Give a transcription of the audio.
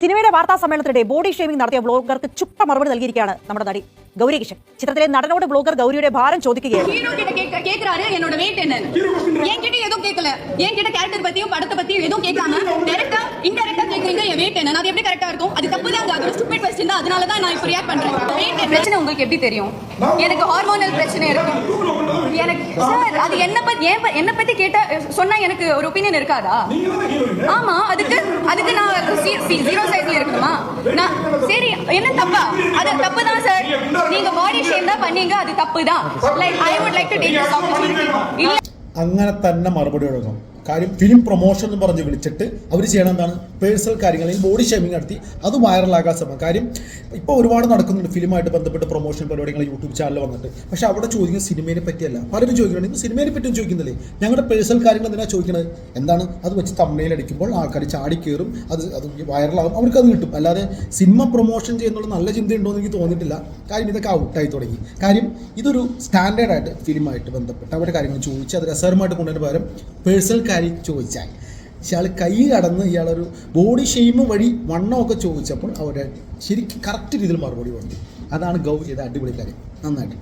സിനിമയുടെ വാർത്താ സമ്മേളനത്തിനിടെ body shaming നടത്തിയ വ്ലോഗർക്ക് ചുട്ട മറുപടി നൽകിയിരിക്കുകയാണ് നമ്മുടെ നടി ഗൗരി കിഷൻ. ചിത്രത്തിലെ നടനോട് ബ്ലോഗർ ഗൗരിയുടെ ഭാരം ചോദിക്കുകയാണ്. உங்களுக்கு எப்படி தெரியும்? எனக்கு ஹார்மோனல் பிரச்சனை இருக்கு. எனக்கு சார் அது என்ன பத்தி கேட்டா சொன்னா எனக்கு ஒரு ஒபினியன் இருக்காதா? ஆமா, அதுக்கு நான் ஜீரோ சைஸ்ல இருக்கணுமா? நான் சரி என்ன தப்பா? அது தப்பு தான் சார். நீங்க பாடி ஷேம் தான் பண்ணீங்க, அது தப்பு தான். Like I would like to take this opportunity. இல்ல അങ്ങനെ തന്നെ മറുപടി കൊടുക്കണം. കാര്യം ഫിലിം പ്രൊമോഷൻ എന്ന് പറഞ്ഞ് വിളിച്ചിട്ട് അവർ ചെയ്യണം എന്താണ്, പേഴ്സണൽ കാര്യങ്ങളിൽ ബോഡി ഷേമിംഗ് നടത്തി അത് വൈറലാകാൻ ശ്രമം. കാര്യം ഇപ്പോൾ ഒരുപാട് നടക്കുന്നുണ്ട് ഫിലിമായിട്ട് ബന്ധപ്പെട്ട് പ്രൊമോഷൻ പരിപാടികൾ യൂട്യൂബ് ചാനൽ വന്നിട്ട്. പക്ഷെ അവിടെ ചോദിക്കുന്നത് സിനിമയെ പറ്റിയല്ല. പലരും ചോദിക്കണം സിനിമയെ പറ്റിയും ചോദിക്കുന്നില്ലേ, ഞങ്ങളുടെ പേഴ്സണൽ കാര്യങ്ങൾ എന്തിനാണ് ചോദിക്കുന്നത്? എന്താണ് അത് വെച്ച് തമ്മനയിൽ അടിക്കുമ്പോൾ ആൾക്കാർ ചാടി കയറും, അത് വൈറലാകും, അവർക്കത് കിട്ടും. അല്ലാതെ സിനിമ പ്രൊമോഷൻ ചെയ്യുന്നുള്ള നല്ല ചിന്തയുണ്ടോ എന്ന് എനിക്ക് തോന്നിയിട്ടില്ല. കാര്യം ഇതൊക്കെ ഔട്ടായി തുടങ്ങി. കാര്യം ഇതൊരു സ്റ്റാൻഡേർഡായിട്ട് ഫിലിമായിട്ട് ബന്ധപ്പെട്ട് അവരുടെ കാര്യങ്ങൾ ചോദിച്ച് അത് രസകരമായിട്ട് കൊണ്ടുവരുന്ന പകരം പേഴ്സണൽ കാര്യം ചോദിച്ചാൽ ഇയാൾ കൈ കടന്ന് ഇയാളൊരു ബോഡി ഷെയിം വഴി വണ്ണമൊക്കെ ചോദിച്ചപ്പോൾ അവരുടെ ശരിക്കും കറക്റ്റ് രീതിയിൽ മറുപടി വന്നു. അതാണ് ഗൗരിയുടെ അടിപൊളി കാര്യം. നന്നായിട്ട്